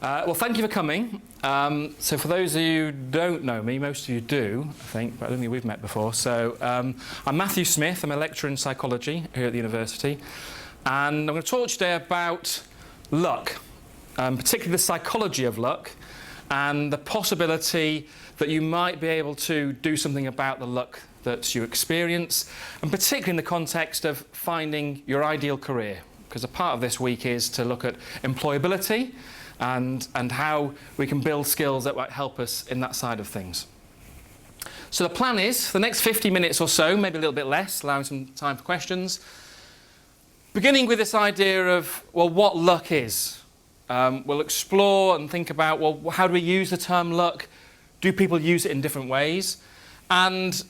Well, thank you for coming. So for those of you who don't know me, most of you do, I think, but I don't think we've met before. So I'm Matthew Smith. I'm a lecturer in psychology here at the university. And I'm going to talk today about luck, particularly the psychology of luck and the possibility that you might be able to do something about the luck that you experience, and particularly in the context of finding your ideal career. Because a part of this week is to look at employability and how we can build skills that might help us in that side of things. So the plan is, for the next 50 minutes or so, maybe a little bit less, allowing some time for questions, beginning with this idea of, well, what luck is. We'll explore and think about, well, how do we use the term luck? Do people use it in different ways? And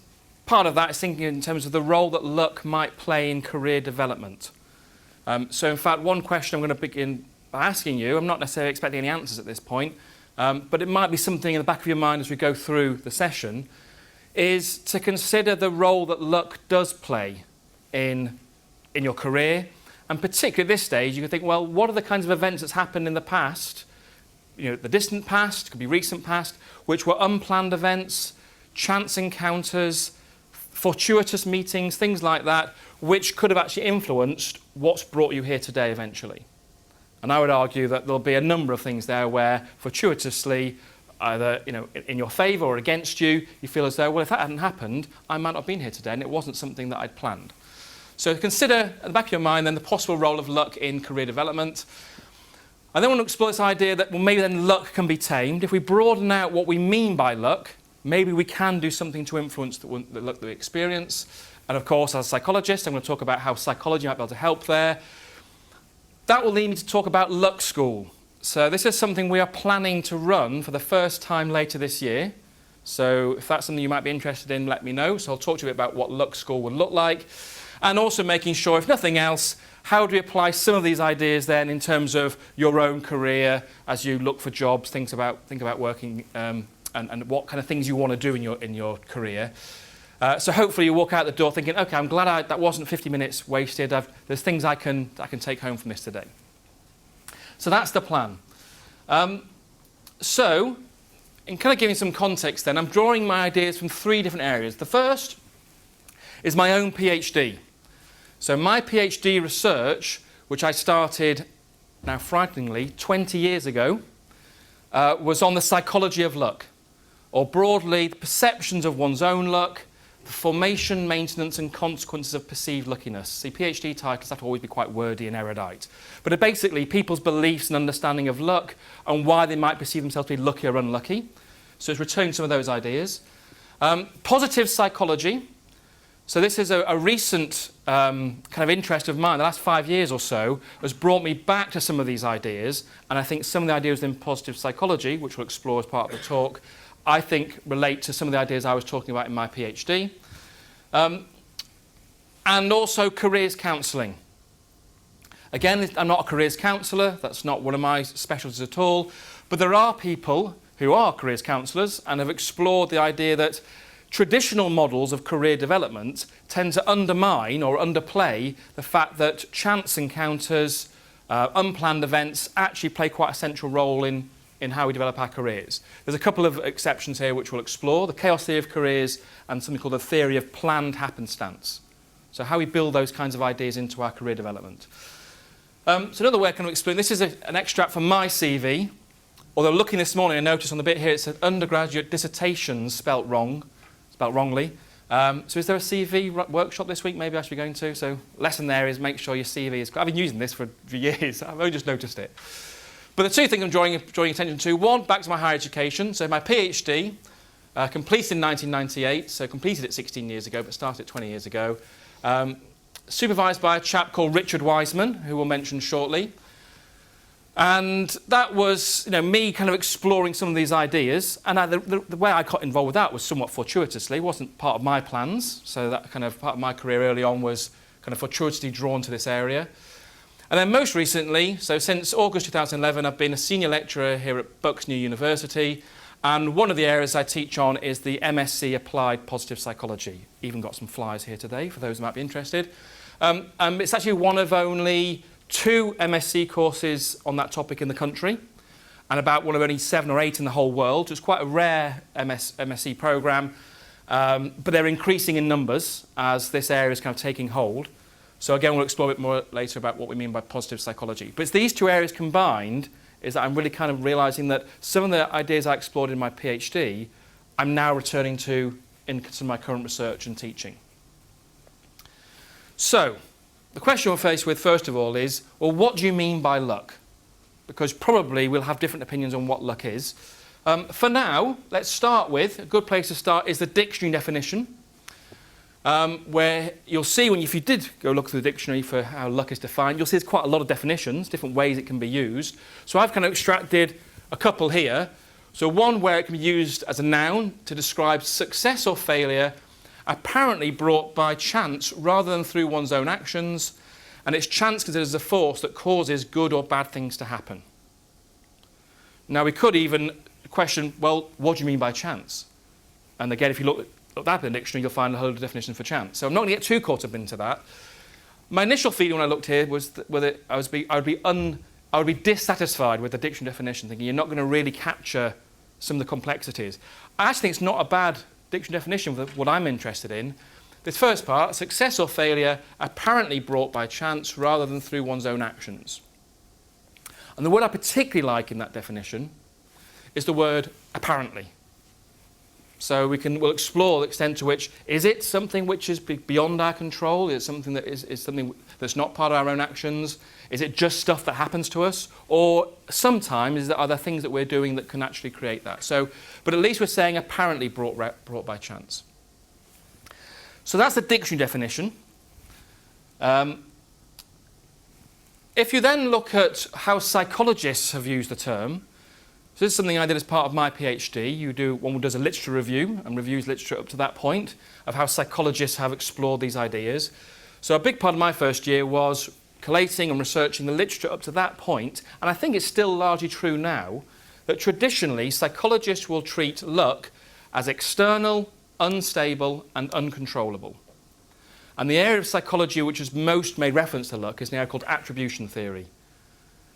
part of that is thinking in terms of the role that luck might play in career development. So in fact, one question I'm going to begin by asking you, I'm not necessarily expecting any answers at this point, but it might be something in the back of your mind as we go through the session, is to consider the role that luck does play in your career. And particularly at this stage, you could think, well, what are the kinds of events that's happened in the past, the distant past, could be recent past, which were unplanned events, chance encounters, fortuitous meetings, things like that, which could have actually influenced what's brought you here today eventually. And I would argue that there'll be a number of things there where fortuitously, either in your favour or against you, you feel as though, well, if that hadn't happened, I might not have been here today, and it wasn't something that I'd planned. So consider at the back of your mind then the possible role of luck in career development. I then want to explore this idea that, well, maybe then luck can be tamed. If we broaden out what we mean by luck, maybe we can do something to influence the luck that we experience. And of course, as a psychologist, I'm going to talk about how psychology might be able to help there. That will lead me to talk about Luck School. So this is something we are planning to run for the first time later this year. So if that's something you might be interested in, let me know. So I'll talk to you about what Luck School would look like. And also making sure, if nothing else, how do we apply some of these ideas then in terms of your own career as you look for jobs, think about working, and what kind of things you want to do in your career. So hopefully you walk out the door thinking, okay, I'm glad that wasn't 50 minutes wasted. There's things I can take home from this today. So that's the plan. So in kind of giving some context then, I'm drawing my ideas from three different areas. The first is my own PhD. So my PhD research, which I started, now frighteningly, 20 years ago, was on the psychology of luck, or broadly, the perceptions of one's own luck, the formation, maintenance and consequences of perceived luckiness. See, PhD titles have to always be quite wordy and erudite. But are basically people's beliefs and understanding of luck and why they might perceive themselves to be lucky or unlucky. So it's returning some of those ideas. Positive psychology. So this is a recent kind of interest of mine. The last 5 years or so has brought me back to some of these ideas. And I think some of the ideas in positive psychology, which we'll explore as part of the talk, I think relate to some of the ideas I was talking about in my PhD. And also careers counselling. Again, I'm not a careers counsellor. That's not one of my specialties at all. But there are people who are careers counsellors and have explored the idea that traditional models of career development tend to undermine or underplay the fact that chance encounters, unplanned events actually play quite a central role in how we develop our careers. There's a couple of exceptions here which we'll explore, the chaos theory of careers and something called the theory of planned happenstance. So how we build those kinds of ideas into our career development. So another way I can explain, this is an extract from my CV, although looking this morning I noticed on the bit here it said undergraduate dissertations spelt wrongly. So is there a CV workshop this week maybe I should be going to? So lesson there is make sure your CV is... I've been using this for years, I've only just noticed it. But the two things I'm drawing attention to, one, back to my higher education. So my PhD, completed in 1998, so completed it 16 years ago, but started 20 years ago. Supervised by a chap called Richard Wiseman, who we'll mention shortly. And that was me kind of exploring some of these ideas. And the way I got involved with that was somewhat fortuitously. It wasn't part of my plans. So that kind of part of my career early on was kind of fortuitously drawn to this area. And then most recently, so since August 2011, I've been a senior lecturer here at Bucks New University. And one of the areas I teach on is the MSc Applied Positive Psychology. Even got some flyers here today for those who might be interested. It's actually one of only 2 MSc courses on that topic in the country. and about one of only 7 or 8 in the whole world. It's quite a rare MSc program, but they're increasing in numbers as this area is kind of taking hold. So again, we'll explore a bit more later about what we mean by positive psychology. But it's these two areas combined is that I'm really kind of realising that some of the ideas I explored in my PhD, I'm now returning to in some of my current research and teaching. So, the question we're faced with first of all is, well, what do you mean by luck? Because probably we'll have different opinions on what luck is. For now, let's start with, a good place to start is the dictionary definition, where you'll see if you did go look through the dictionary for how luck is defined, you'll see there's quite a lot of definitions, different ways it can be used. So I've kind of extracted a couple here. So one where it can be used as a noun to describe success or failure apparently brought by chance rather than through one's own actions, and it's chance considered as a force that causes good or bad things to happen. Now we could even question, well, what do you mean by chance? And again, if you look that in the dictionary, you'll find a whole definition for chance. So I'm not going to get too caught up into that. My initial feeling when I looked here was that I would be dissatisfied with the dictionary definition, thinking you're not going to really capture some of the complexities. I actually think it's not a bad dictionary definition for what I'm interested in. This first part, success or failure apparently brought by chance rather than through one's own actions. And the word I particularly like in that definition is the word apparently. So we'll explore the extent to which, is it something which is beyond our control? Is it something that is something that's not part of our own actions? Is it just stuff that happens to us? Or sometimes are there things that we're doing that can actually create that? So, but at least we're saying apparently brought by chance. So that's the dictionary definition. If you then look at how psychologists have used the term, so this is something I did as part of my PhD. One does a literature review and reviews literature up to that point of how psychologists have explored these ideas. So a big part of my first year was collating and researching the literature up to that point, and I think it's still largely true now, that traditionally psychologists will treat luck as external, unstable and uncontrollable. And the area of psychology which has most made reference to luck is now called attribution theory,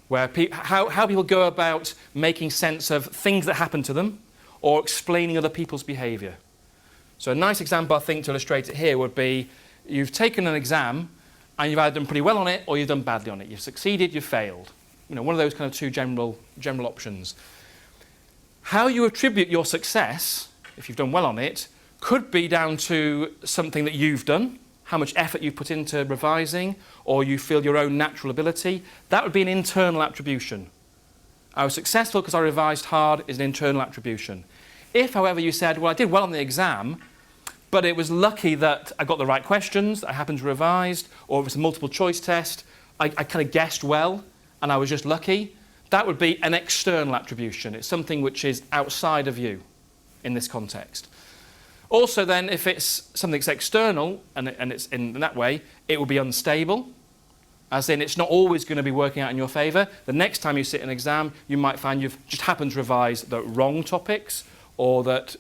where how people go about making sense of things that happen to them or explaining other people's behaviour. So a nice example, I think, to illustrate it here would be you've taken an exam and you've either done pretty well on it or you've done badly on it. You've succeeded, you've failed. One of those kind of two general options. How you attribute your success, if you've done well on it, could be down to something that you've done, how much effort you put into revising, or you feel your own natural ability. That would be an internal attribution. I was successful because I revised hard is an internal attribution. If, however, you said, well, I did well on the exam, but it was lucky that I got the right questions, that I happened to revise, or it was a multiple choice test, I kind of guessed well, and I was just lucky, that would be an external attribution. It's something which is outside of you in this context. Also then, if it's something that's external, and it's in that way, it will be unstable, as in it's not always going to be working out in your favour. The next time you sit an exam, you might find you've just happened to revise the wrong topics, or that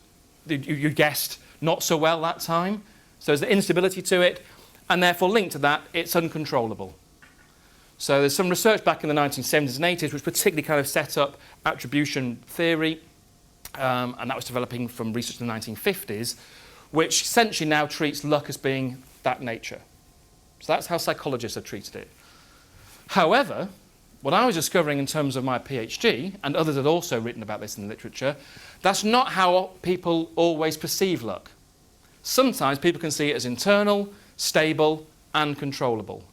you guessed not so well that time. So there's the instability to it, and therefore linked to that, it's uncontrollable. So there's some research back in the 1970s and 80s which particularly kind of set up attribution theory, and that was developing from research in the 1950s, which essentially now treats luck as being that nature. So that's how psychologists have treated it. However, what I was discovering in terms of my PhD, and others had also written about this in the literature, that's not how people always perceive luck. Sometimes people can see it as internal, stable, and controllable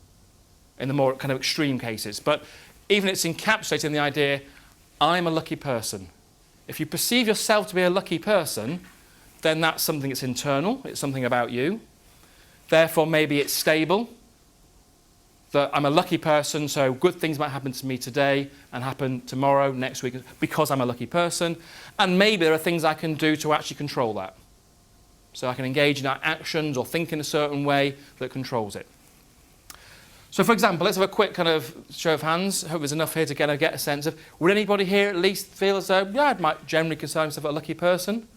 in the more kind of extreme cases. But even it's encapsulated in the idea, I'm a lucky person. If you perceive yourself to be a lucky person, then that's something that's internal, it's something about you. Therefore, maybe it's stable, that I'm a lucky person, so good things might happen to me today and happen tomorrow, next week, because I'm a lucky person. And maybe there are things I can do to actually control that. So I can engage in actions or think in a certain way that controls it. So for example, let's have a quick kind of show of hands. I hope there's enough here to get a sense of, would anybody here at least feel as though, yeah, I might generally consider myself a lucky person?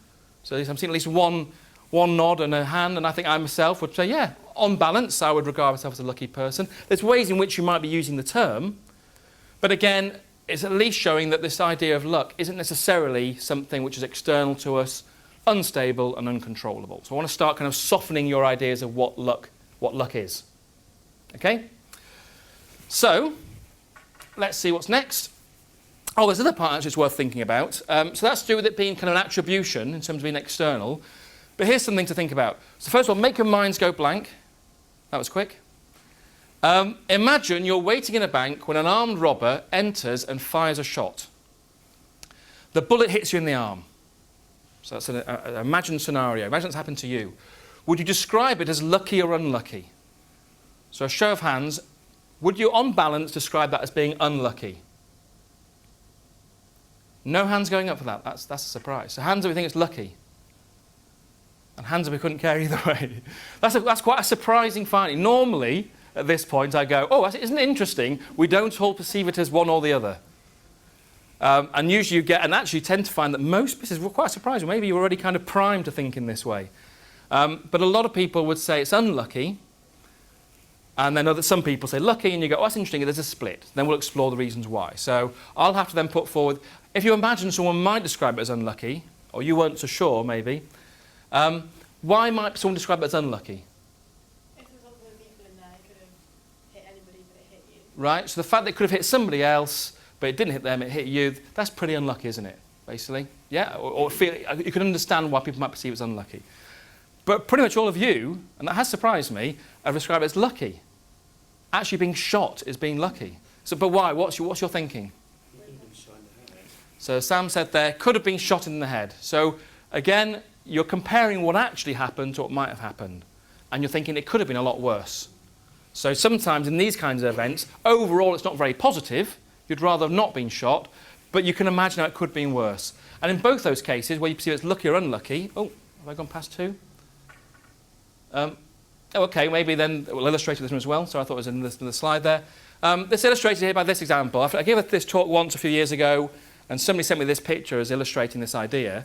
So I'm seeing at least one nod and a hand, and I think I myself would say, yeah, on balance, I would regard myself as a lucky person. There's ways in which you might be using the term, but again, it's at least showing that this idea of luck isn't necessarily something which is external to us, unstable and uncontrollable. So I want to start kind of softening your ideas of what luck is. Okay? So, let's see what's next. Oh, there's another part actually it's worth thinking about. So that's to do with it being kind of an attribution in terms of being external. But here's something to think about. So first of all, make your minds go blank. That was quick. Imagine you're waiting in a bank when an armed robber enters and fires a shot. The bullet hits you in the arm. So that's an imagined scenario. Imagine it's happened to you. Would you describe it as lucky or unlucky? So a show of hands, would you on balance describe that as being unlucky? No hands going up for that. That's a surprise. So hands up, we think it's lucky. And hands up, we couldn't care either way. That's quite a surprising finding. Normally, at this point, I go, oh, isn't it interesting? We don't all perceive it as one or the other. And usually you get, and actually you tend to find that most, this is quite surprising, maybe you're already kind of primed to think in this way. But a lot of people would say it's unlucky, and then some people say lucky, and you go, oh, that's interesting, there's a split. Then we'll explore the reasons why. So I'll have to then put forward, if you imagine someone might describe it as unlucky, or you weren't so sure maybe, why might someone describe it as unlucky? If there was other people in there, it could have hit anybody, but it hit you. Right, so the fact that it could have hit somebody else, but it didn't hit them, it hit you, that's pretty unlucky, isn't it, basically? Yeah, or you can understand why people might perceive it as unlucky. But pretty much all of you, and that has surprised me, have described it as lucky. Actually being shot is being lucky. So, but why? What's your thinking? So Sam said there, could have been shot in the head. So again, you're comparing what actually happened to what might have happened. And you're thinking it could have been a lot worse. So sometimes in these kinds of events, overall it's not very positive. You'd rather have not been shot, but you can imagine how it could have been worse. And in both those cases, where you perceive it's lucky or unlucky, oh, have I gone past 2? Okay, maybe then we'll illustrate this one as well. So I thought it was in the slide there. This illustrated here by this example. I gave this talk once a few years ago, and somebody sent me this picture as illustrating this idea.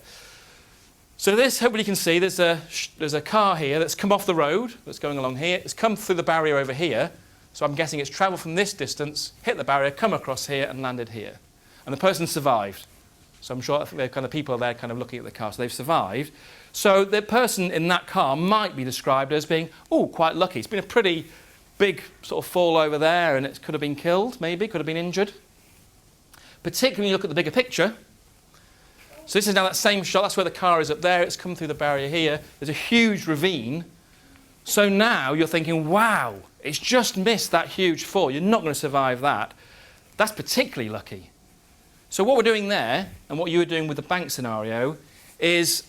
So this, hopefully you can see, there's a car here that's come off the road, that's going along here. It's come through the barrier over here. So I'm guessing it's travelled from this distance, hit the barrier, come across here, and landed here. And the person survived. So I'm sure the kind of people there kind of looking at the car, so they've survived. So the person in that car might be described as being, oh, quite lucky. It's been a pretty big sort of fall over there, and it could have been killed, maybe, could have been injured. Particularly when you look at the bigger picture. So this is now that same shot, that's where the car is up there, it's come through the barrier here. There's a huge ravine. So now you're thinking, wow, it's just missed that huge fall. You're not going to survive that. That's particularly lucky. So what we're doing there, and what you were doing with the bank scenario, is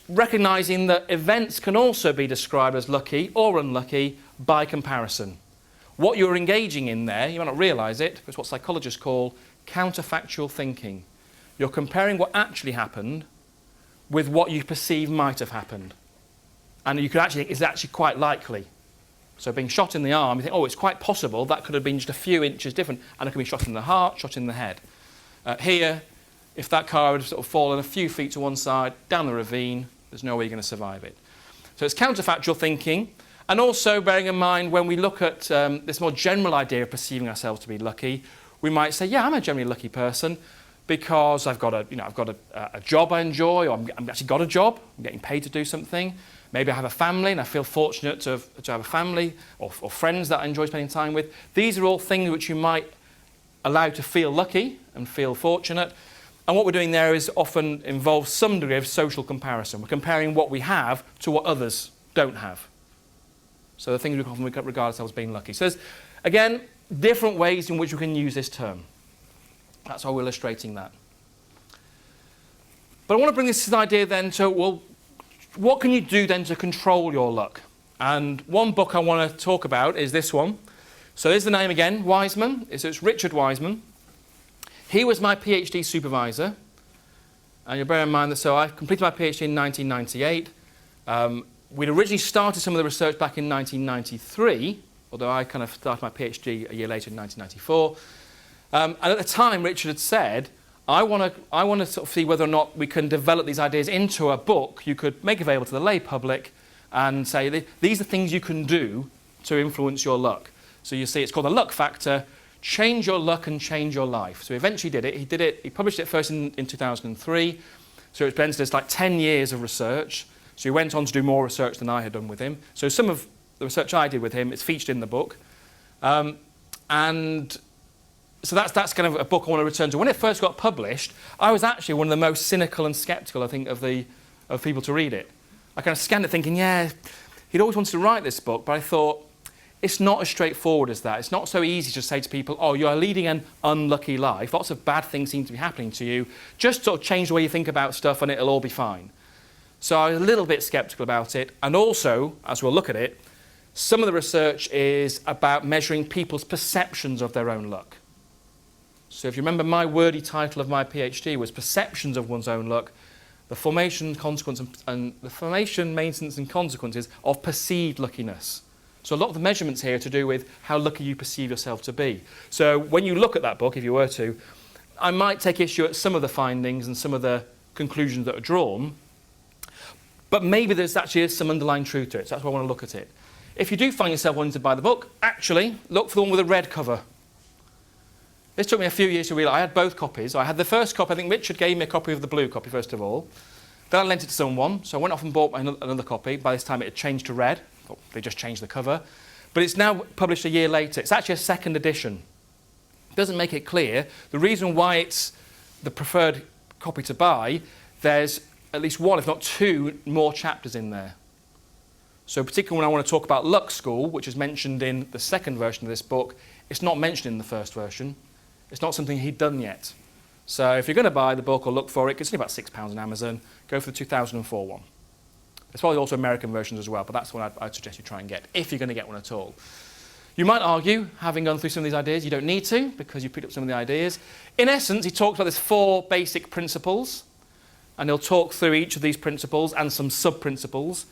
recognising that events can also be described as lucky or unlucky by comparison. What you're engaging in there, you might not realise it, but it's what psychologists call counterfactual thinking. You're comparing what actually happened with what you perceive might have happened. And you could actually think it's actually quite likely. So being shot in the arm, you think, oh, it's quite possible that could have been just a few inches different, and it could be shot in the heart, shot in the head. Here, if that car had sort of fallen a few feet to one side, down the ravine, there's no way you're going to survive it. So it's counterfactual thinking, and also bearing in mind when we look at this more general idea of perceiving ourselves to be lucky, we might say, yeah, I'm a generally lucky person because I've got a job I enjoy, or I'm actually got a job, I'm getting paid to do something. Maybe I have a family and I feel fortunate to have a family or friends that I enjoy spending time with. These are all things which you might allow to feel lucky and feel fortunate. And what we're doing there is often involves some degree of social comparison. We're comparing what we have to what others don't have. So the things we often regard ourselves as being lucky. So there's, again, different ways in which we can use this term. That's how we're illustrating that. But I want to bring this idea then to, well, what can you do then to control your luck? And one book I want to talk about is this one. So there's the name again, Wiseman. It's Richard Wiseman. He was my PhD supervisor. And you'll bear in mind that, so I completed my PhD in 1998. We'd originally started some of the research back in 1993, although I kind of started my PhD a year later in 1994. And at the time, Richard had said, I want to sort of see whether or not we can develop these ideas into a book you could make available to the lay public and say, these are things you can do to influence your luck. So you see, it's called the luck factor, change your luck and change your life. So he eventually did it. He published it first in 2003. So it's been this like 10 years of research. So he went on to do more research than I had done with him. So some of the research I did with him is featured in the book. And so that's kind of a book I want to return to. When it first got published, I was actually one of the most cynical and sceptical, I think, of people to read it. I kind of scanned it thinking, yeah, he'd always wanted to write this book, but I thought, it's not as straightforward as that. It's not so easy to say to people, oh, you're leading an unlucky life. Lots of bad things seem to be happening to you. Just sort of change the way you think about stuff and it'll all be fine. So I was a little bit sceptical about it. And also, as we'll look at it, some of the research is about measuring people's perceptions of their own luck. So if you remember, my wordy title of my PhD was Perceptions of One's Own Luck, the formation, consequence, and the formation, maintenance, and consequences of perceived luckiness. So a lot of the measurements here are to do with how lucky you perceive yourself to be. So when you look at that book, if you were to, I might take issue at some of the findings and some of the conclusions that are drawn, but maybe there's actually some underlying truth to it. So that's why I want to look at it. If you do find yourself wanting to buy the book, actually look for the one with a red cover. This took me a few years to realise. I had both copies. I had the first copy. I think Richard gave me a copy of the blue copy first of all. Then I lent it to someone, so I went off and bought another copy. By this time it had changed to red. Oh, they just changed the cover. But it's now published a year later. It's actually a second edition. It doesn't make it clear. The reason why it's the preferred copy to buy, there's at least one, if not two, more chapters in there. So particularly when I want to talk about Luck School, which is mentioned in the second version of this book, it's not mentioned in the first version. It's not something he'd done yet. So if you're going to buy the book or look for it, it's only about £6 on Amazon, go for the 2004 one. There's probably also American versions as well, but that's what I'd suggest you try and get, if you're going to get one at all. You might argue, having gone through some of these ideas, you don't need to, because you picked up some of the ideas. In essence, he talks about these 4 basic principles, and he'll talk through each of these principles and some sub-principles.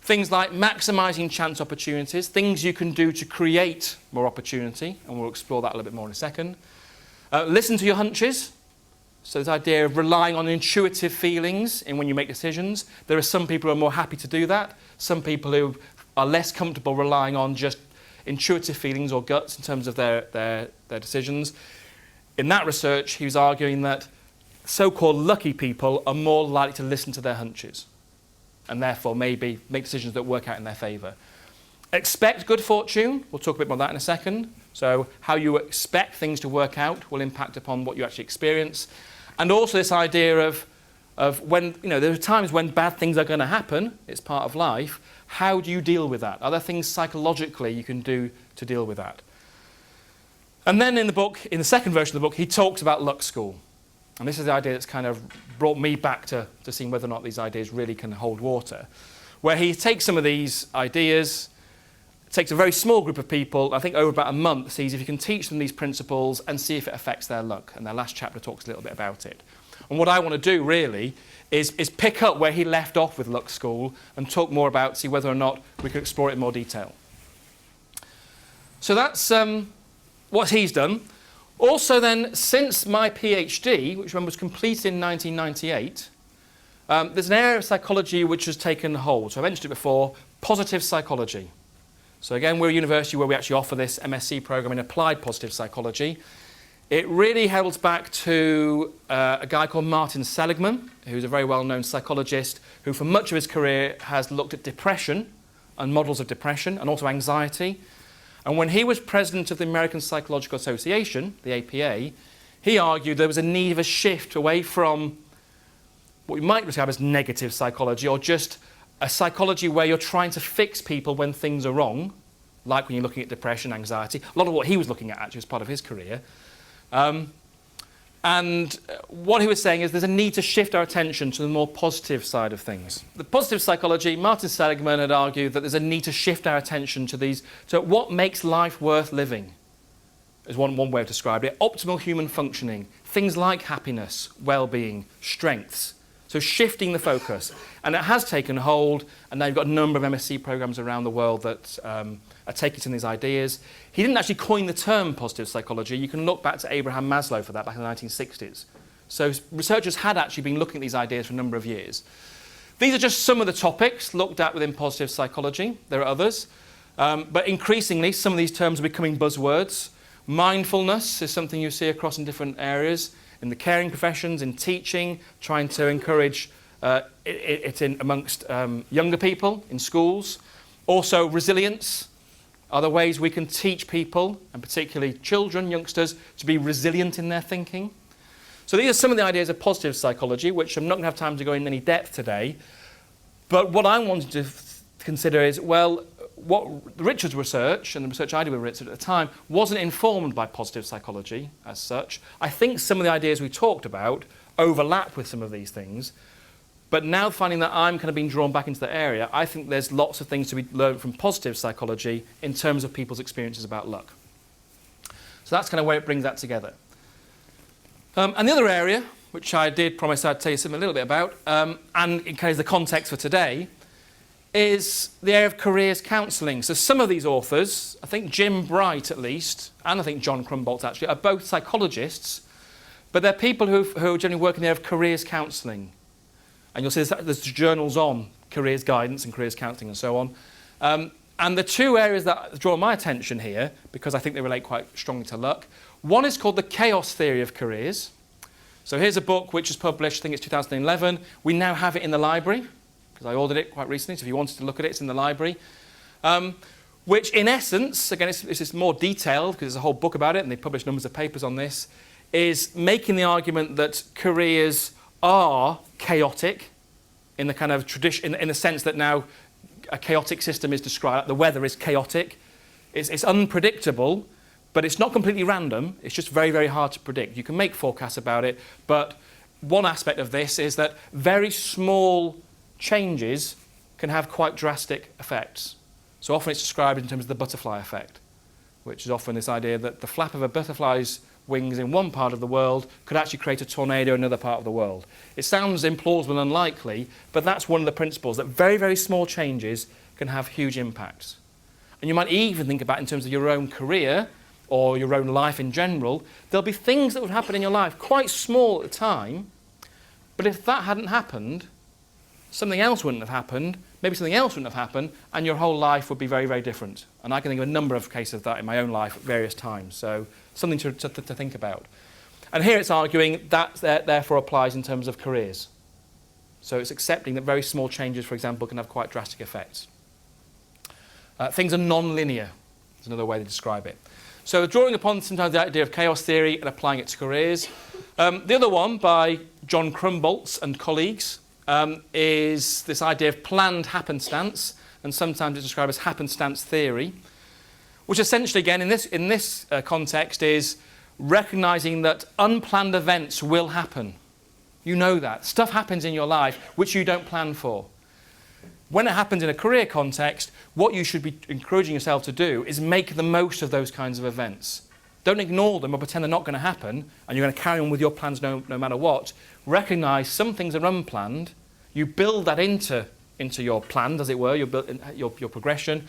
Things like maximising chance opportunities, things you can do to create more opportunity, and we'll explore that a little bit more in a second. Listen to your hunches. So this idea of relying on intuitive feelings in when you make decisions. There are some people who are more happy to do that. Some people who are less comfortable relying on just intuitive feelings or guts in terms of their decisions. In that research, he was arguing that so-called lucky people are more likely to listen to their hunches and therefore maybe make decisions that work out in their favour. Expect good fortune. We'll talk a bit more about that in a second. So how you expect things to work out will impact upon what you actually experience. And also this idea of when, there are times when bad things are going to happen, it's part of life. How do you deal with that? Are there things psychologically you can do to deal with that? And then in the book, in the second version of the book, he talks about Luck School. And this is the idea that's kind of brought me back to seeing whether or not these ideas really can hold water. Where he takes some of these ideas, takes a very small group of people, I think over about a month, sees if you can teach them these principles and see if it affects their luck. And their last chapter talks a little bit about it. And what I want to do really is pick up where he left off with Luck School and talk more about, see whether or not we can explore it in more detail. So that's what he's done. Also then, since my PhD, which was completed in 1998, there's an area of psychology which has taken hold. So I mentioned it before, positive psychology. So again, we're a university where we actually offer this MSc program in applied positive psychology. It really holds back to a guy called Martin Seligman, who's a very well-known psychologist, who for much of his career has looked at depression and models of depression and also anxiety. And when he was president of the American Psychological Association, the APA, he argued there was a need of a shift away from what we might describe as negative psychology, or just a psychology where you're trying to fix people when things are wrong, like when you're looking at depression, anxiety. A lot of what he was looking at actually as part of his career. And what he was saying is there's a need to shift our attention to the more positive side of things. The positive psychology, Martin Seligman had argued that there's a need to shift our attention to what makes life worth living, is one way of describing it. Optimal human functioning, things like happiness, well-being, strengths. So shifting the focus. And it has taken hold, and now you've got a number of MSc programs around the world that are taking some of these ideas. He didn't actually coin the term positive psychology. You can look back to Abraham Maslow for that back in the 1960s. So researchers had actually been looking at these ideas for a number of years. These are just some of the topics looked at within positive psychology. There are others. But increasingly, some of these terms are becoming buzzwords. Mindfulness is something you see across in different areas, in the caring professions, in teaching, trying to encourage it in amongst younger people in schools. Also resilience, other ways we can teach people, and particularly children, youngsters, to be resilient in their thinking. So these are some of the ideas of positive psychology, which I'm not going to have time to go in any depth today. But what I wanted to consider is, well, what Richard's research, and the research I did with Richard at the time, wasn't informed by positive psychology as such. I think some of the ideas we talked about overlap with some of these things. But now finding that I'm kind of being drawn back into the area, I think there's lots of things to be learned from positive psychology in terms of people's experiences about luck. So that's kind of where it brings that together. And the other area, which I did promise I'd tell you something a little bit about, and in case the context for today, is the area of careers counselling. So some of these authors, I think Jim Bright at least, and I think John Crumboldt actually, are both psychologists, but they're people who generally work in the area of careers counselling. And you'll see there's journals on careers guidance and careers counselling and so on. And the two areas that draw my attention here, because I think they relate quite strongly to luck, one is called the chaos theory of careers. So here's a book which was published, I think it's 2011. We now have it in the library, because I ordered it quite recently, so if you wanted to look at it, it's in the library. Which in essence, again, it's more detailed, because there's a whole book about it, and they published numbers of papers on this, is making the argument that careers are chaotic in the kind of tradition, in the sense that now a chaotic system is described, the weather is chaotic, it's unpredictable, but it's not completely random, it's just very, very hard to predict. You can make forecasts about it, but one aspect of this is that very small changes can have quite drastic effects. So often it's described in terms of the butterfly effect, which is often this idea that the flap of a butterfly's wings in one part of the world could actually create a tornado in another part of the world. It sounds implausible and unlikely, but that's one of the principles, that very, very small changes can have huge impacts. And you might even think about in terms of your own career or your own life in general, there'll be things that would happen in your life, quite small at the time, but if that hadn't happened, something else wouldn't have happened, maybe something else wouldn't have happened, and your whole life would be very, very different. And I can think of a number of cases of that in my own life at various times. So something to think about. And here it's arguing that therefore applies in terms of careers. So it's accepting that very small changes, for example, can have quite drastic effects. Things are non-linear, is another way to describe it. So drawing upon sometimes the idea of chaos theory and applying it to careers. The other one by John Crumboldt and colleagues is this idea of planned happenstance, and sometimes it's described as happenstance theory, which essentially, again, in this context is recognising that unplanned events will happen. You know that. Stuff happens in your life which you don't plan for. When it happens in a career context, what you should be encouraging yourself to do is make the most of those kinds of events. Don't ignore them or pretend they're not going to happen and you're going to carry on with your plans no matter what. Recognise some things are unplanned. You build that into your plans, as it were, your progression.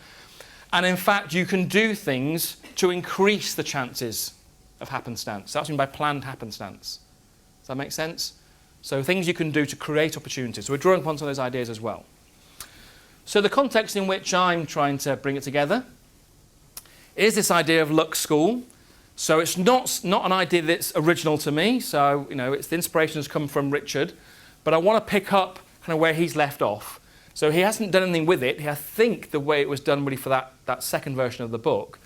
And in fact, you can do things to increase the chances of happenstance. That's what I mean by planned happenstance. Does that make sense? So things you can do to create opportunities. So we're drawing upon some of those ideas as well. So the context in which I'm trying to bring it together is this idea of luck school. So it's not an idea that's original to me. So, the inspiration has come from Richard. But I want to pick up kind of where he's left off. So he hasn't done anything with it. I think the way it was done really for that second version of the book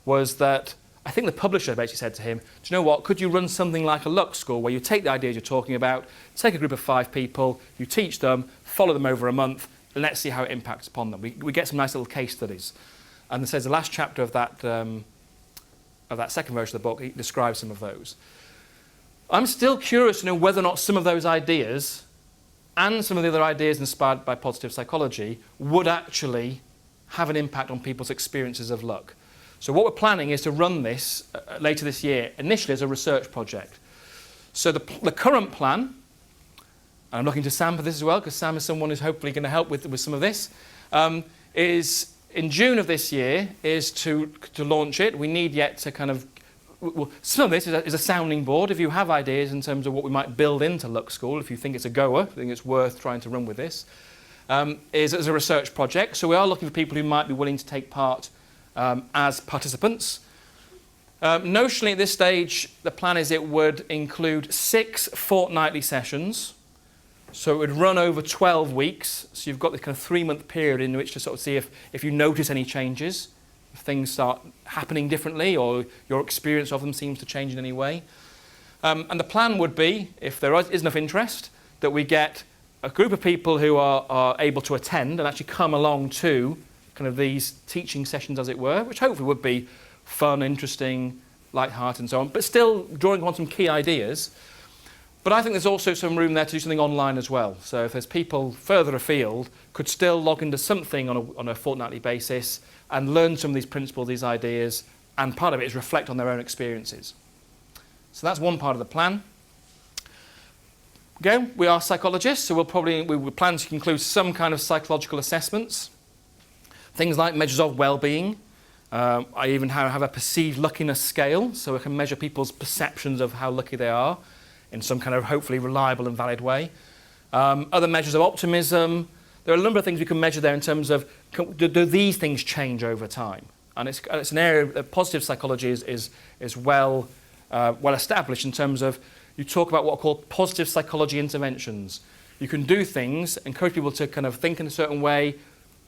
was that I think the publisher basically said to him, do you know what, could you run something like a luck school where you take the ideas you're talking about, take a group of 5 people, you teach them, follow them over a month, and let's see how it impacts upon them. We get some nice little case studies. And it says the last chapter of that second version of the book, he describes some of those. I'm still curious to know whether or not some of those ideas and some of the other ideas inspired by positive psychology would actually have an impact on people's experiences of luck. So what we're planning is to run this later this year, initially as a research project. So the current plan, and I'm looking to Sam for this as well, because Sam is someone who's hopefully going to help with some of this, is in June of this year is to launch it. We need yet to kind of, some of this is a sounding board. If you have ideas in terms of what we might build into Luck School, if you think it's a goer, I think it's worth trying to run with this, is as a research project. So we are looking for people who might be willing to take part as participants. Notionally at this stage, the plan is it would include 6 fortnightly sessions. So it would run over 12 weeks. So you've got this kind of 3-month period in which to sort of see if you notice any changes, if things start happening differently or your experience of them seems to change in any way. And the plan would be, if there is enough interest, that we get a group of people who are able to attend and actually come along to kind of these teaching sessions, as it were, which hopefully would be fun, interesting, light-hearted and so on, but still drawing on some key ideas. But I think there's also some room there to do something online as well. So if there's people further afield, could still log into something on a fortnightly basis and learn some of these principles, these ideas, and part of it is reflect on their own experiences. So that's one part of the plan. Again, we are psychologists, so we will plan to include some kind of psychological assessments. Things like measures of well-being. I even have a perceived luckiness scale, so we can measure people's perceptions of how lucky they are in some kind of hopefully reliable and valid way. Other measures of optimism. There are a number of things we can measure there in terms of do these things change over time? And it's an area that positive psychology is well established in terms of you talk about what are called positive psychology interventions. You can do things, encourage people to kind of think in a certain way,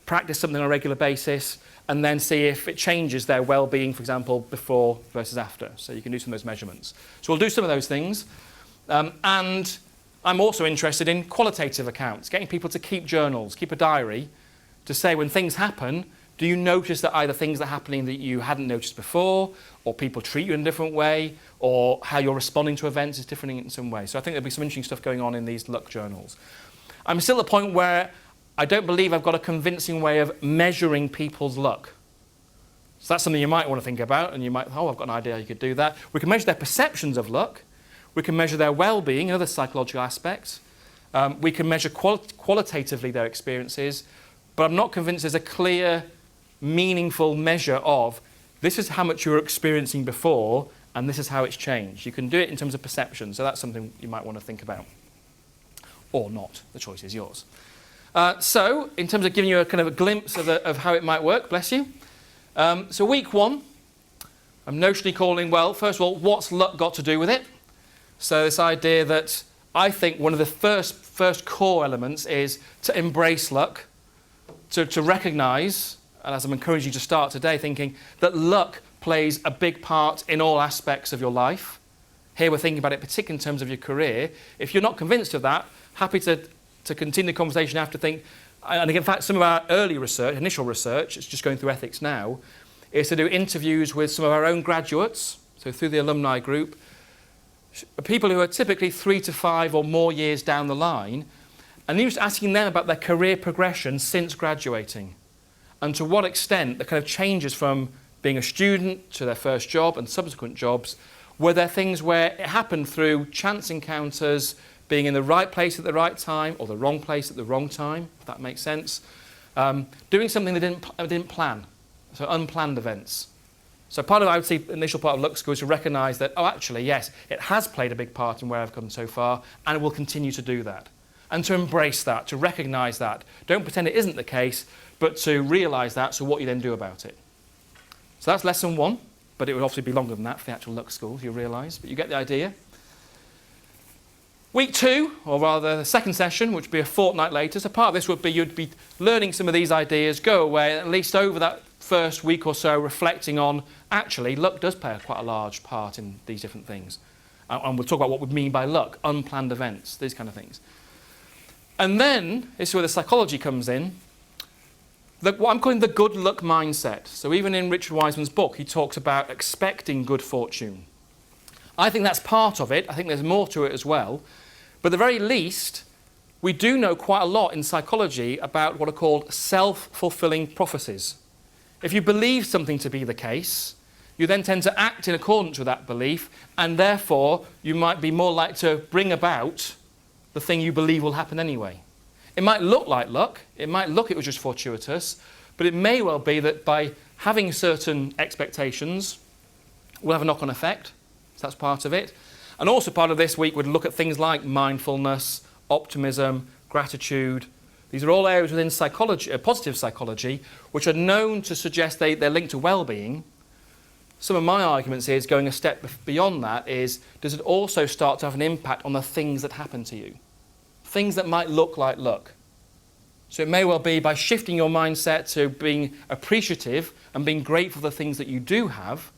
practice something on a regular basis, and then see if it changes their well-being, for example, before versus after. So you can do some of those measurements. So we'll do some of those things. And I'm also interested in qualitative accounts, getting people to keep journals, keep a diary, to say when things happen, do you notice that either things are happening that you hadn't noticed before, or people treat you in a different way, or how you're responding to events is different in some way. So I think there'll be some interesting stuff going on in these luck journals. I'm still at the point where I don't believe I've got a convincing way of measuring people's luck. So that's something you might want to think about, and you might, I've got an idea you could do that. We can measure their perceptions of luck. We can measure their well-being and other psychological aspects. We can measure qualitatively their experiences, but I'm not convinced there's a clear, meaningful measure of this is how much you were experiencing before and this is how it's changed. You can do it in terms of perception, so that's something you might want to think about. Or not. The choice is yours. So, in terms of giving you a kind of a glimpse of how it might work, bless you. So week 1, I'm notionally calling, well, first of all, what's luck got to do with it? So this idea that I think one of the first core elements is to embrace luck, to recognise, and as I'm encouraging you to start today, thinking that luck plays a big part in all aspects of your life. Here we're thinking about it particularly in terms of your career. If you're not convinced of that, happy to continue the conversation after think. And in fact, some of our early research, initial research, it's just going through ethics now, is to do interviews with some of our own graduates, so through the alumni group, people who are typically 3 to 5 or more years down the line, and just asking them about their career progression since graduating, and to what extent the kind of changes from being a student to their first job and subsequent jobs, were there things where it happened through chance encounters, being in the right place at the right time or the wrong place at the wrong time, if that makes sense, doing something they didn't plan, so unplanned events. So part of, I would say, the initial part of Luck School is to recognise that, oh, actually, yes, it has played a big part in where I've come so far, and it will continue to do that. And to embrace that, to recognise that. Don't pretend it isn't the case, but to realise that, so what you then do about it. So that's lesson 1, but it would obviously be longer than that for the actual Luck School, you realise, but you get the idea. Week 2, or rather the second session, which would be a fortnight later, so part of this would be you'd be learning some of these ideas, go away, at least over that first week or so, reflecting on, actually, luck does play quite a large part in these different things. And we'll talk about what we mean by luck, unplanned events, these kind of things. And then, this is where the psychology comes in, what I'm calling the good luck mindset. So even in Richard Wiseman's book, he talks about expecting good fortune. I think that's part of it. I think there's more to it as well. But at the very least, we do know quite a lot in psychology about what are called self-fulfilling prophecies. If you believe something to be the case, you then tend to act in accordance with that belief, and therefore you might be more likely to bring about the thing you believe will happen anyway. It might look like luck, it might look it was just fortuitous, but it may well be that by having certain expectations will have a knock-on effect. So that's part of it. And also part of this week would look at things like mindfulness, optimism, gratitude. These are all areas within psychology, positive psychology, which are known to suggest they're linked to well-being. some of my arguments is going a step beyond that is, does it also start to have an impact on the things that happen to you? Things that might look like luck. So it may well be by shifting your mindset to being appreciative and being grateful for the things that you do have,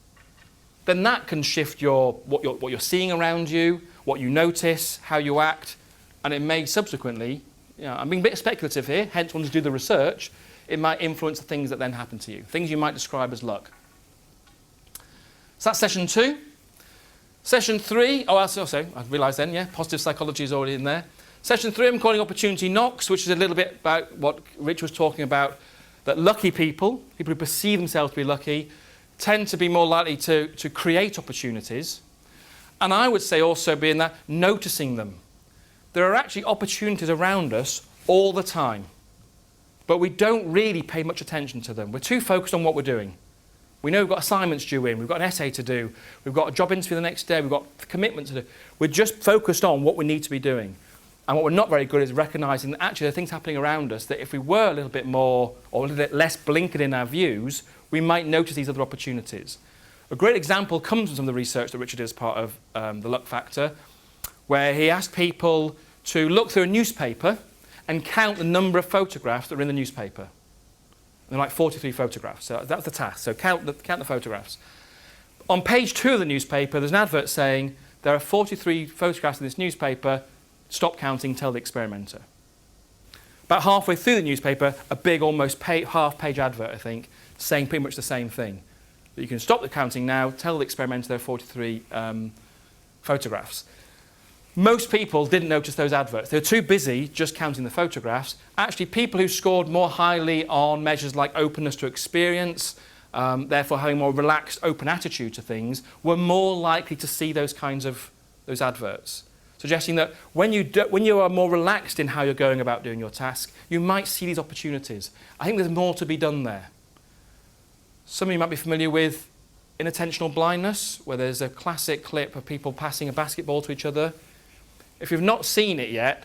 then that can shift what you're seeing around you, what you notice, how you act, and it may subsequently, I'm being a bit speculative here, hence wanting to do the research, it might influence the things that then happen to you, things you might describe as luck. So that's session 2. Session 3, I realised then, positive psychology is already in there. Session 3 I'm calling Opportunity Knocks, which is a little bit about what Rich was talking about, that lucky people who perceive themselves to be lucky, tend to be more likely to create opportunities. And I would say also being that noticing them. There are actually opportunities around us all the time, but we don't really pay much attention to them. We're too focused on what we're doing. We know we've got assignments due in, we've got an essay to do, we've got a job interview the next day, we've got a commitment to do. We're just focused on what we need to be doing. And what we're not very good is recognising that actually there are things happening around us that if we were a little bit more or a little bit less blinkered in our views, we might notice these other opportunities. A great example comes from some of the research that Richard did as part of the Luck Factor, where he asked people to look through a newspaper and count the number of photographs that are in the newspaper. There are like 43 photographs, so that's the task. So count the photographs. On page 2 of the newspaper, there's an advert saying, there are 43 photographs in this newspaper, stop counting, tell the experimenter. About halfway through the newspaper, a big, almost half-page advert, I think, saying pretty much the same thing. That you can stop the counting now, tell the experimenter there are 43 photographs. Most people didn't notice those adverts. They were too busy just counting the photographs. Actually, people who scored more highly on measures like openness to experience, therefore having more relaxed, open attitude to things, were more likely to see those kinds of those adverts. Suggesting that when you are more relaxed in how you're going about doing your task, you might see these opportunities. I think there's more to be done there. Some of you might be familiar with inattentional blindness, where there's a classic clip of people passing a basketball to each other. If you've not seen it yet,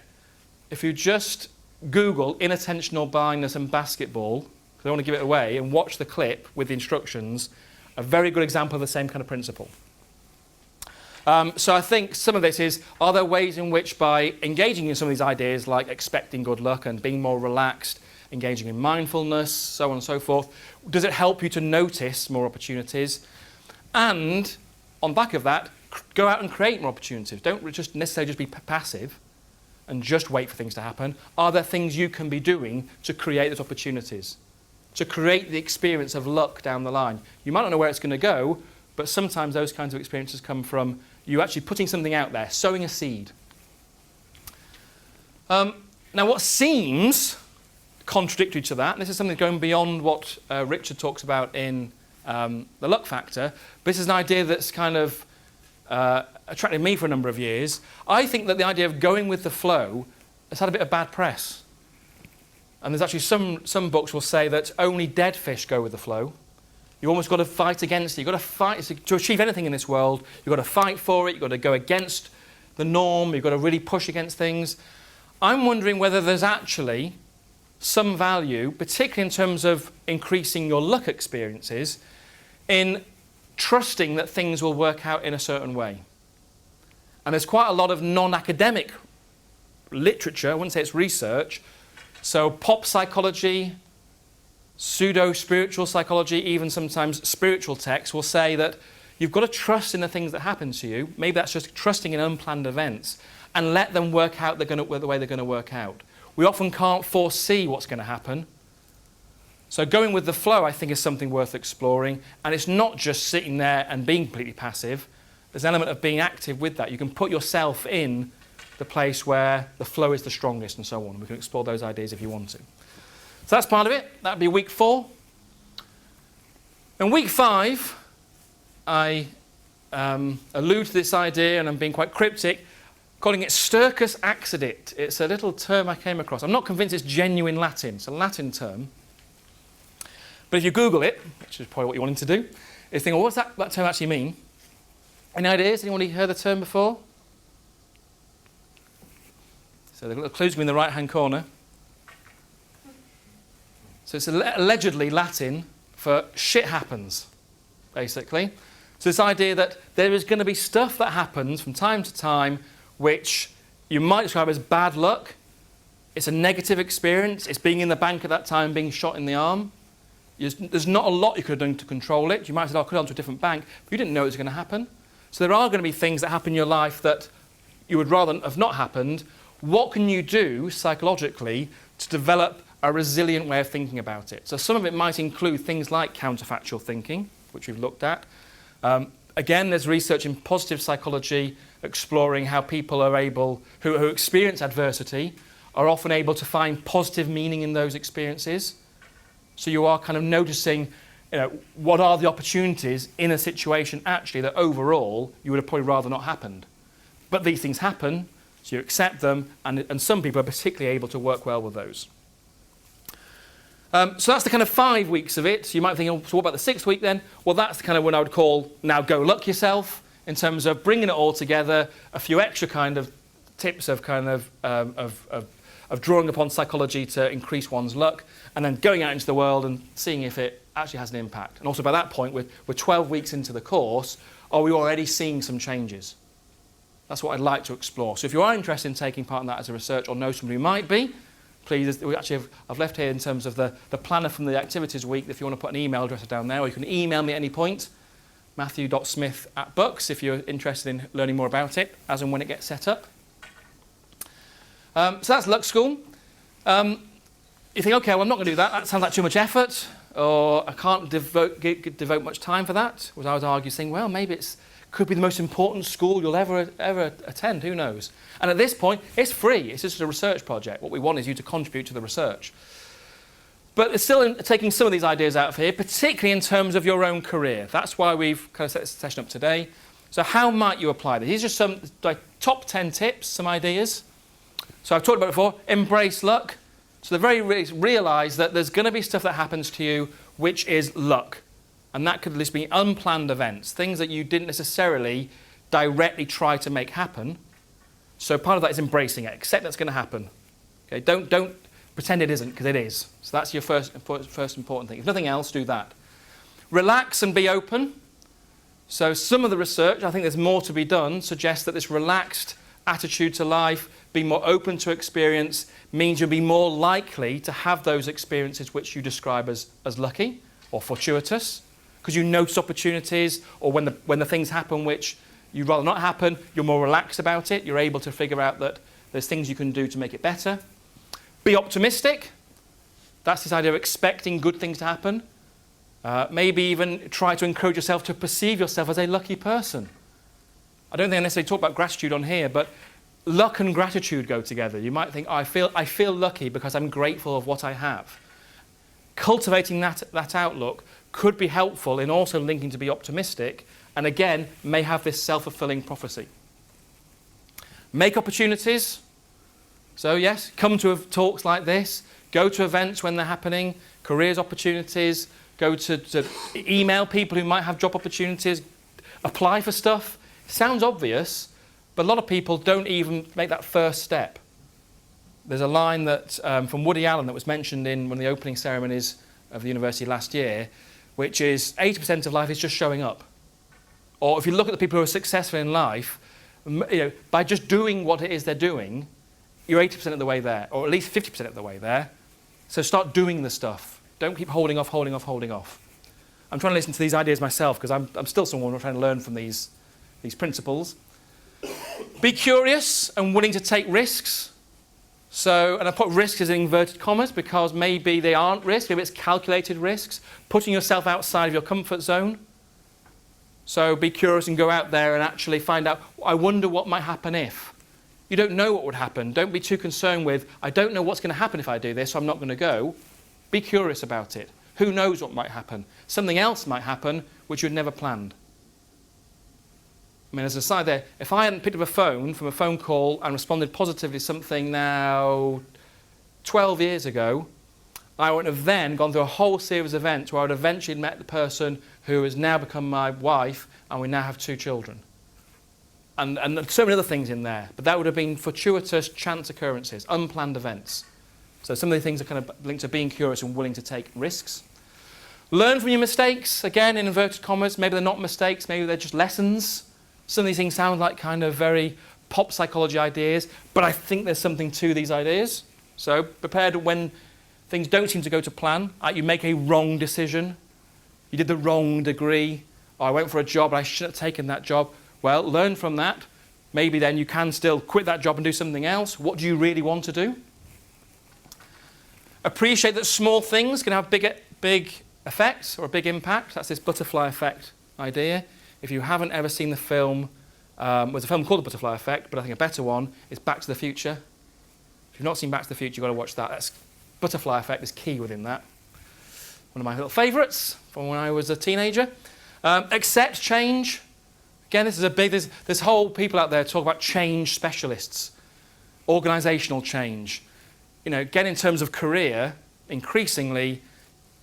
if you just Google inattentional blindness and basketball, because I don't want to give it away, and watch the clip with the instructions, a very good example of the same kind of principle. So I think some of this is, are there ways in which by engaging in some of these ideas like expecting good luck and being more relaxed, engaging in mindfulness, so on and so forth, does it help you to notice more opportunities? And on back of that, go out and create more opportunities. Don't just necessarily just be passive and just wait for things to happen. Are there things you can be doing to create those opportunities? To create the experience of luck down the line. You might not know where it's going to go, but sometimes those kinds of experiences come from you actually putting something out there, sowing a seed. Now what seems contradictory to that, and this is something going beyond what Richard talks about in the Luck Factor, but this is an idea that's kind of attracted me for a number of years. I think that the idea of going with the flow has had a bit of bad press. And there's actually some books will say that only dead fish go with the flow. You've almost got to fight against it. You've got to fight to achieve anything in this world. You've got to fight for it. You've got to go against the norm. You've got to really push against things. I'm wondering whether there's actually some value, particularly in terms of increasing your luck experiences, in trusting that things will work out in a certain way. And there's quite a lot of non-academic literature, I wouldn't say it's research, so pop psychology, pseudo-spiritual psychology, even sometimes spiritual texts will say that you've got to trust in the things that happen to you. Maybe that's just trusting in unplanned events and let them work out the way they're going to work out. We often can't foresee what's going to happen. So going with the flow, I think, is something worth exploring. And it's not just sitting there and being completely passive. There's an element of being active with that. You can put yourself in the place where the flow is the strongest and so on. We can explore those ideas if you want to. So that's part of it. That would be week 4. In week 5, I allude to this idea, and I'm being quite cryptic, calling it Stercus accidit. It's a little term I came across. I'm not convinced it's genuine Latin. It's a Latin term. But if you Google it, which is probably what you wanted to do, you think, well, what does that term actually mean? Any ideas? Anyone heard the term before? So the little clue's in the right-hand corner. So it's allegedly Latin for shit happens, basically. So this idea that there is going to be stuff that happens from time to time which you might describe as bad luck. It's a negative experience. It's being in the bank at that time, being shot in the arm. There's not a lot you could have done to control it. You might have said, oh, I could have gone to a different bank, but you didn't know it was going to happen. So there are going to be things that happen in your life that you would rather have not happened. What can you do psychologically to develop a resilient way of thinking about it? So some of it might include things like counterfactual thinking, which we've looked at. Again, there's research in positive psychology exploring how people are able, who experience adversity, are often able to find positive meaning in those experiences. So you are kind of noticing, what are the opportunities in a situation actually that overall you would have probably rather not happened. But these things happen, so you accept them, and some people are particularly able to work well with those. So that's the kind of 5 weeks of it. So you might think, oh, so what about the 6th week then? Well, that's the kind of one I would call now go luck yourself, in terms of bringing it all together, a few extra kind of tips of kind of drawing upon psychology to increase one's luck, and then going out into the world and seeing if it actually has an impact. And also by that point, we're 12 weeks into the course, are we already seeing some changes? That's what I'd like to explore. So if you are interested in taking part in that as a research, or know somebody who might be, please, I've left here in terms of the planner from the activities week, if you want to put an email address down there, or you can email me at any point, matthew.smith@books, if you're interested in learning more about it, as and when it gets set up. So that's Luck School. You think, okay, well, I'm not going to do that. That sounds like too much effort, or I can't devote much time for that. Whereas I would argue, saying, well, maybe it could be the most important school you'll ever attend. Who knows? And at this point, it's free. It's just a research project. What we want is you to contribute to the research. But it's still taking some of these ideas out of here, particularly in terms of your own career. That's why we've kind of set this session up today. So how might you apply this? These are some top 10 tips, some ideas. So I've talked about it before, embrace luck. So the very least, realise that there's going to be stuff that happens to you which is luck. And that could at least be unplanned events, things that you didn't necessarily directly try to make happen. So part of that is embracing it, accept that's going to happen. Okay, don't pretend it isn't, because it is. So that's your first important thing. If nothing else, do that. Relax and be open. So some of the research, I think there's more to be done, suggests that this relaxed attitude to life, being more open to experience, means you'll be more likely to have those experiences which you describe as lucky or fortuitous, because you notice opportunities, or when the things happen which you'd rather not happen, you're more relaxed about it. You're able to figure out that there's things you can do to make it better. Be optimistic. That's this idea of expecting good things to happen. Maybe even try to encourage yourself to perceive yourself as a lucky person. I don't think I necessarily talk about gratitude on here, but luck and gratitude go together. You might think, I feel lucky because I'm grateful of what I have. Cultivating that outlook could be helpful in also linking to be optimistic, and again, may have this self-fulfilling prophecy. Make opportunities. So yes, come to talks like this, go to events when they're happening, careers opportunities, go to email people who might have job opportunities, apply for stuff. Sounds obvious, but a lot of people don't even make that first step. There's a line that from Woody Allen that was mentioned in one of the opening ceremonies of the university last year, which is 80% of life is just showing up. Or if you look at the people who are successful in life, by just doing what it is they're doing, you're 80% of the way there, or at least 50% of the way there. So start doing the stuff. Don't keep holding off. I'm trying to listen to these ideas myself, because I'm still someone who's trying to learn from these principles. Be curious and willing to take risks. So, and I put risks in inverted commas because maybe they aren't risks, maybe it's calculated risks, putting yourself outside of your comfort zone. So be curious and go out there and actually find out, I wonder what might happen if. You don't know what would happen. Don't be too concerned with, I don't know what's going to happen if I do this, so I'm not going to go. Be curious about it. Who knows what might happen? Something else might happen which you'd never planned. I mean, as a side there, if I hadn't picked up a phone from a phone call and responded positively to something now 12 years ago, I wouldn't have then gone through a whole series of events where I would eventually met the person who has now become my wife, and we now have 2 children. And so many other things in there. But that would have been fortuitous chance occurrences, unplanned events. So some of the things are kind of linked to being curious and willing to take risks. Learn from your mistakes, again, in inverted commas. Maybe they're not mistakes, maybe they're just lessons. Some of these things sound like kind of very pop psychology ideas, but I think there's something to these ideas. So prepared when things don't seem to go to plan, like you make a wrong decision, you did the wrong degree, or I went for a job, I shouldn't have taken that job. Well, learn from that. Maybe then you can still quit that job and do something else. What do you really want to do? Appreciate that small things can have big effects or a big impact. That's this butterfly effect idea. If you haven't ever seen the film, there's a film called The Butterfly Effect, but I think a better one is Back to the Future. If you've not seen Back to the Future, you've got to watch that. That's butterfly effect is key within that. One of my little favourites from when I was a teenager. Accept change. Again, this is a big, there's whole people out there talk about change specialists, organisational change. Again, in terms of career, increasingly,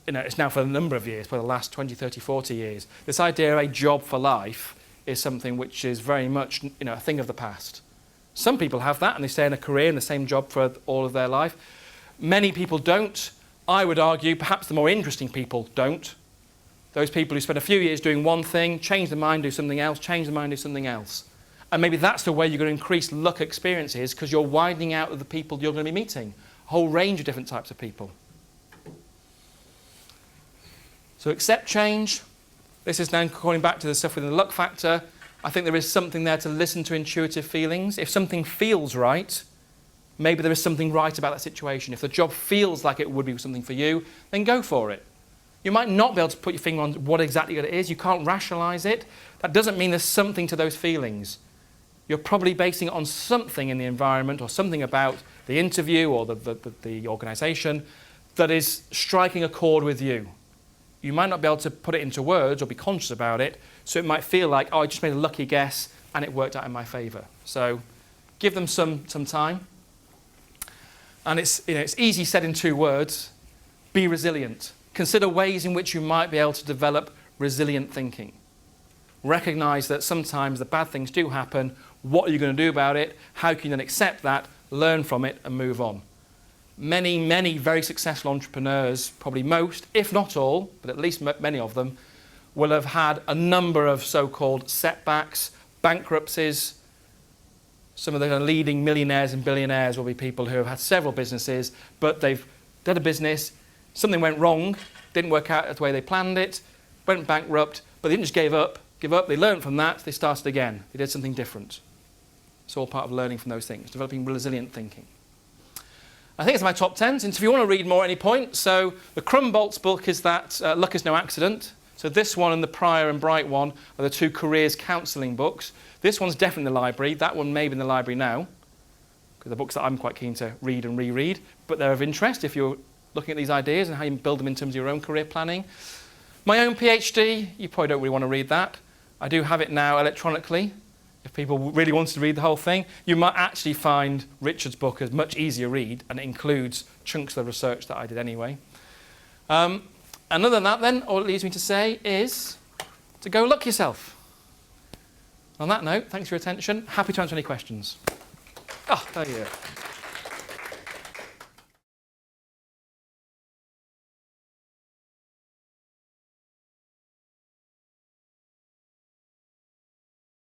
it's now for a number of years, for the last 20, 30, 40 years, this idea of a job for life is something which is very much, a thing of the past. Some people have that and they stay in a career in the same job for all of their life. Many people don't. I would argue perhaps the more interesting people don't. Those people who spend a few years doing one thing, change their mind, do something else, change their mind, do something else. And maybe that's the way you're going to increase luck experiences because you're widening out of the people you're going to be meeting. A whole range of different types of people. So accept change. This is now going back to the stuff within the luck factor. I think there is something there to listen to intuitive feelings. If something feels right, maybe there is something right about that situation. If the job feels like it would be something for you, then go for it. You might not be able to put your finger on what exactly it is. You can't rationalise it. That doesn't mean there's something to those feelings. You're probably basing it on something in the environment or something about the interview or the organisation that is striking a chord with you. You might not be able to put it into words or be conscious about it, so it might feel like, I just made a lucky guess and it worked out in my favour. So give them some time. And it's easy said in 2 words, be resilient. Consider ways in which you might be able to develop resilient thinking. Recognise that sometimes the bad things do happen. What are you going to do about it? How can you then accept that, learn from it and move on? Many, many very successful entrepreneurs, probably most, if not all, but at least many of them, will have had a number of so-called setbacks, bankruptcies. Some of the leading millionaires and billionaires will be people who have had several businesses, but they've done a business, something went wrong, didn't work out the way they planned it, went bankrupt, but they didn't just give up, they learned from that, they started again, they did something different. It's all part of learning from those things, developing resilient thinking. I think it's my top 10, and if you want to read more at any point, so the Crumbolt's book is that Luck is No Accident. So this one and the Prior and Bright one are the 2 careers counselling books. This one's definitely in the library, that one may be in the library now, because they're books that I'm quite keen to read and reread, but they're of interest if you're looking at these ideas and how you build them in terms of your own career planning. My own PhD, you probably don't really want to read that. I do have it now electronically. If people really wanted to read the whole thing, you might actually find Richard's book a much easier read, and it includes chunks of the research that I did anyway. And other than that then, all it leaves me to say is to go luck yourself. On that note, thanks for your attention. Happy to answer any questions. Oh, there you go.